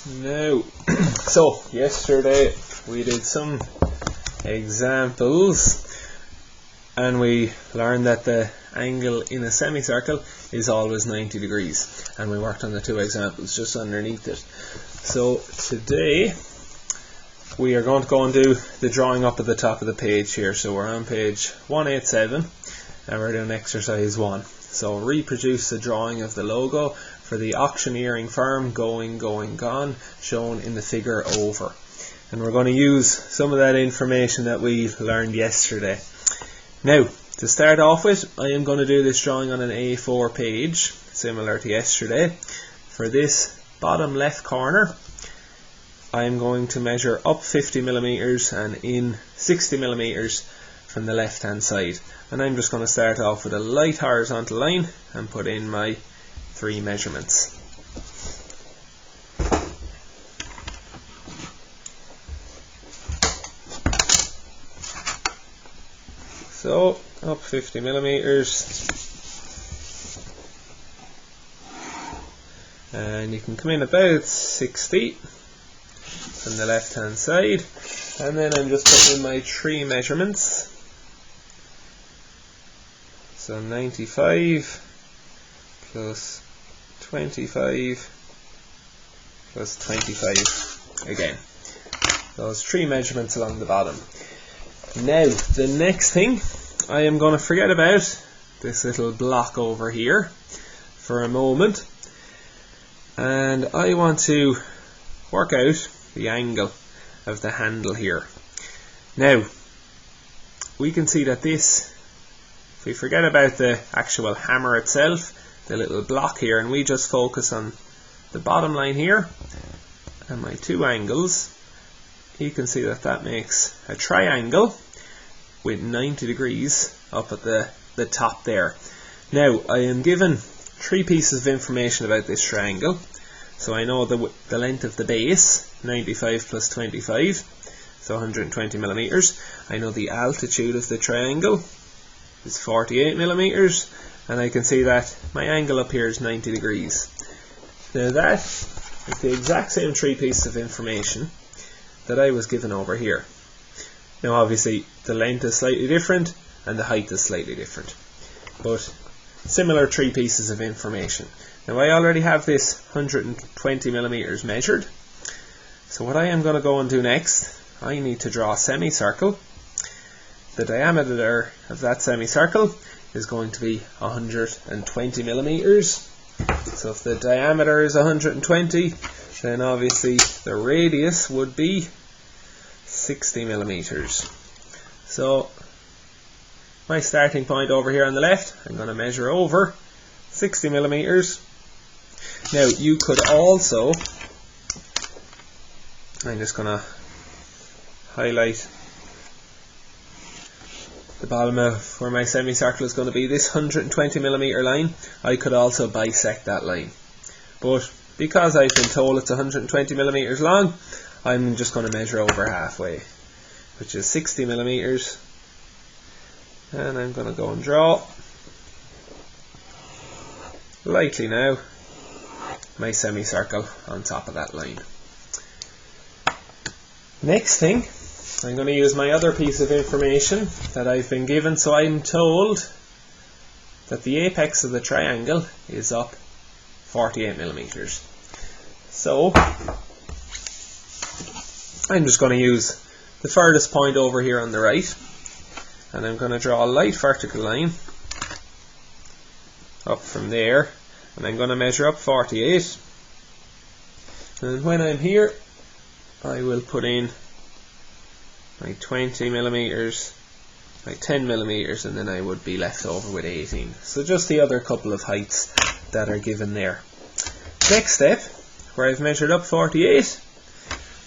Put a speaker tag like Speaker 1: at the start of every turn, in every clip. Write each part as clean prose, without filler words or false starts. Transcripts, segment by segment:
Speaker 1: Now, so yesterday we did some examples and we learned that the angle in a semicircle is always 90 degrees, and we worked on the two examples just underneath it. So today we are going to go and do the drawing up at the top of the page here. So we're on page 187 and we're doing exercise 1. So reproduce the drawing of the logo for the auctioneering firm Going, Gone, shown in the figure over. And we're going to use some of that information that we learned yesterday. Now, to start off with, I am going to do this drawing on an A4 page, similar to yesterday. For this bottom left corner, I am going to measure up 50 millimeters and in 60 millimeters from the left hand side. And I'm just going to start off with a light horizontal line and put in my 3 measurements. So up 50 millimeters, and you can come in about 60 from the left hand side, and then I'm just putting in my 3 measurements. So 95 plus 25 plus 25 again. Those 3 measurements along the bottom. Now, the next thing, I am going to forget about this little block over here for a moment, and I want to work out the angle of the handle here. Now, we can see that this, if we forget about the actual hammer itself, the little block here, and we just focus on the bottom line here and my 2 angles, you can see that that makes a triangle with 90 degrees up at the top there. Now, I am given 3 pieces of information about this triangle. So I know the length of the base, 95 plus 25, so 120 millimeters. I know the altitude of the triangle is 48 millimeters, and I can see that my angle up here is 90 degrees. Now that is the exact same 3 pieces of information that I was given over here. Now obviously the length is slightly different and the height is slightly different, but similar 3 pieces of information. Now I already have this 120 millimeters measured, so what I am going to go and do next, I need to draw a semicircle. The diameter of that semicircle is going to be 120 millimeters. So if the diameter is 120, then obviously the radius would be 60 millimeters. So my starting point over here on the left, I'm going to measure over 60 millimeters. Now you could also, I'm just going to highlight the bottom of where my semicircle is going to be, this 120 millimeter line. I could also bisect that line, but because I've been told it's 120 millimeters long, I'm just going to measure over halfway, which is 60 millimeters, and I'm going to go and draw lightly now my semicircle on top of that line. Next thing, I'm going to use my other piece of information that I've been given. So I'm told that the apex of the triangle is up 48 millimeters. So I'm just going to use the furthest point over here on the right, and I'm going to draw a light vertical line up from there, and I'm going to measure up 48, and when I'm here I will put in my 20 millimeters, my 10 millimeters, and then I would be left over with 18. So just the other couple of heights that are given there. Next step, where I've measured up 48,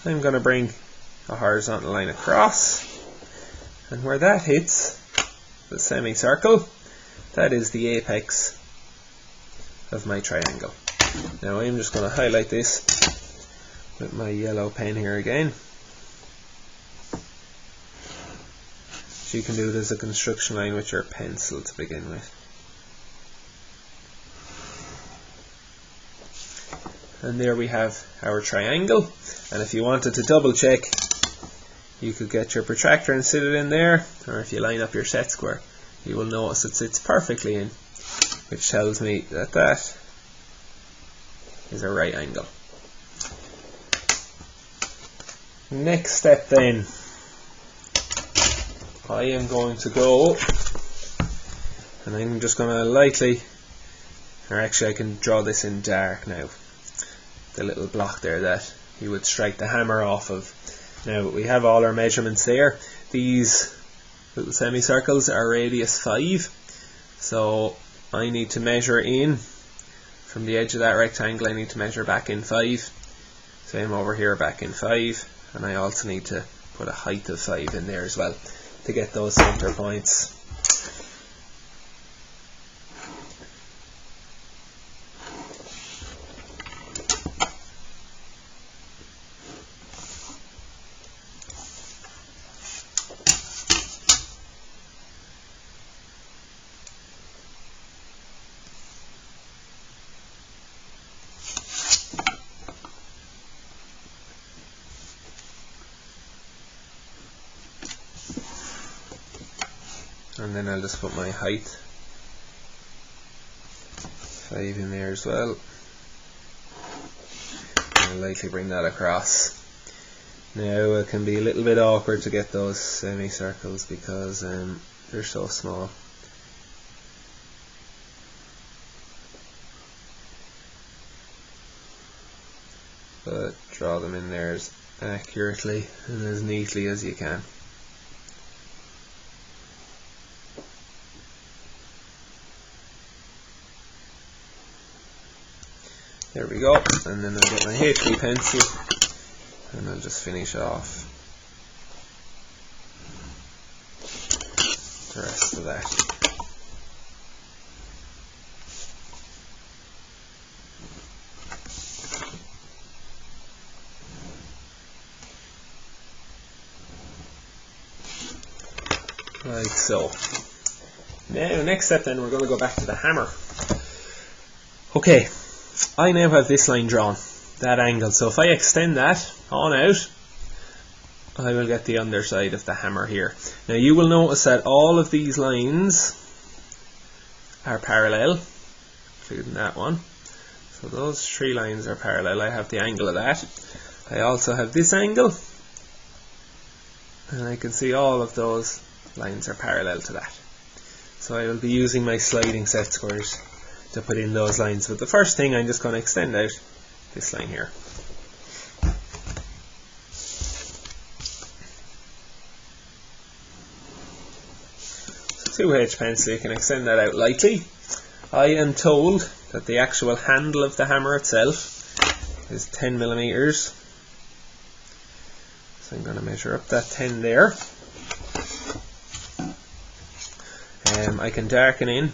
Speaker 1: I'm going to bring a horizontal line across, and where that hits the semicircle, that is the apex of my triangle. Now I'm just going to highlight this with my yellow pen here again. So you can do it as a construction line with your pencil to begin with. and there we have our triangle. And if you wanted to double check, you could get your protractor and sit it in there, or if you line up your set square, you will notice it sits perfectly in, which tells me that that is a right angle. Next step then, I am going to go, and I'm just going to lightly, or actually I can draw this in dark now, the little block there that you would strike the hammer off of. Now we have all our measurements there. These little semicircles are radius 5, so I need to measure in from the edge of that rectangle. I need to measure back in 5, same over here, back in 5, and I also need to put a height of 5 in there as well to get those center points. And then I'll just put my height 5 in there as well. And I'll lightly bring that across. Now it can be a little bit awkward to get those semicircles because they're so small. But draw them in there as accurately and as neatly as you can. There we go, and then I'll get my HB pencil and I'll just finish off the rest of that. Like so. Now, next step then, we're going to go back to the hammer. Okay. I now have this line drawn, that angle, so if I extend that on out, I will get the underside of the hammer here. Now you will notice that all of these lines are parallel, including that one. So those 3 lines are parallel. I have the angle of that. I also have this angle, and I can see all of those lines are parallel to that. So I will be using my sliding set squares to put in those lines. But the first thing, I'm just going to extend out this line here. So 2H pencil, you can extend that out lightly. I am told that the actual handle of the hammer itself is 10 millimeters. So I'm going to measure up that 10 there. I can darken in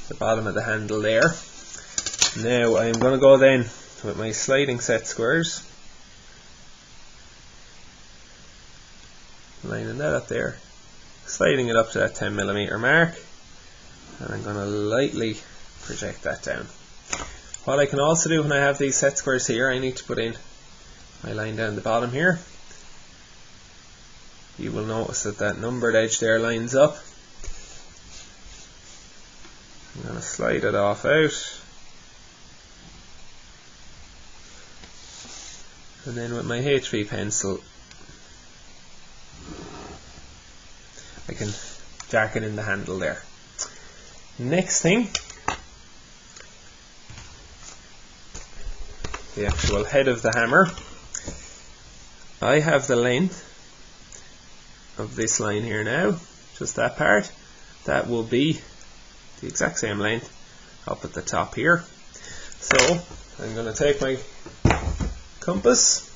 Speaker 1: the bottom of the handle there. Now I'm going to go then with my sliding set squares, lining that up there, sliding it up to that 10 millimeter mark, and I'm going to lightly project that down. What I can also do when I have these set squares here, I need to put in my line down the bottom here. You will notice that that numbered edge there lines up. I'm going to slide it off out, and then with my HB pencil I can darken in the handle there. Next thing, the actual head of the hammer. I have the length of this line here now, just that part. That will be the exact same length up at the top here. So I'm going to take my compass,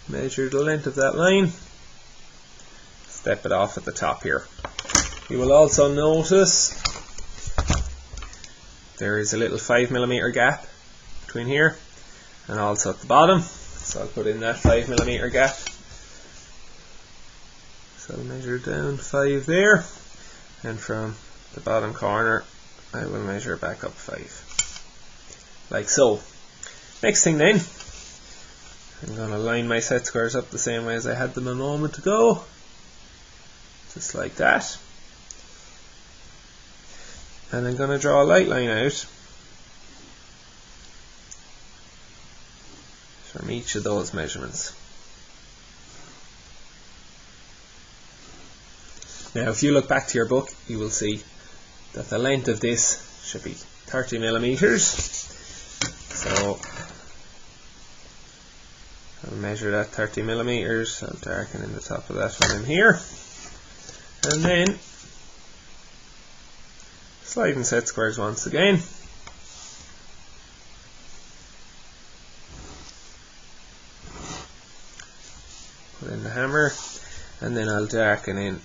Speaker 1: measure the length of that line, step it off at the top here. You will also notice there is a little 5 millimeter gap between here and also at the bottom, so I'll put in that 5 millimeter gap. So I'll measure down 5 there, and from the bottom corner I will measure back up 5, like so. Next thing then, I'm going to line my set squares up the same way as I had them a moment ago, just like that, and I'm going to draw a light line out from each of those measurements. Now if you look back to your book, you will see that the length of this should be 30 millimeters. So I'll measure that 30 millimeters. I'll darken in the top of that one in here, and then sliding set squares once again. Put in the hammer, and then I'll darken in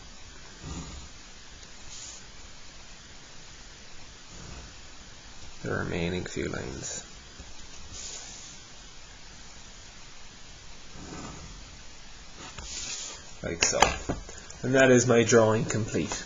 Speaker 1: the remaining few lines. Like so. And that is my drawing complete.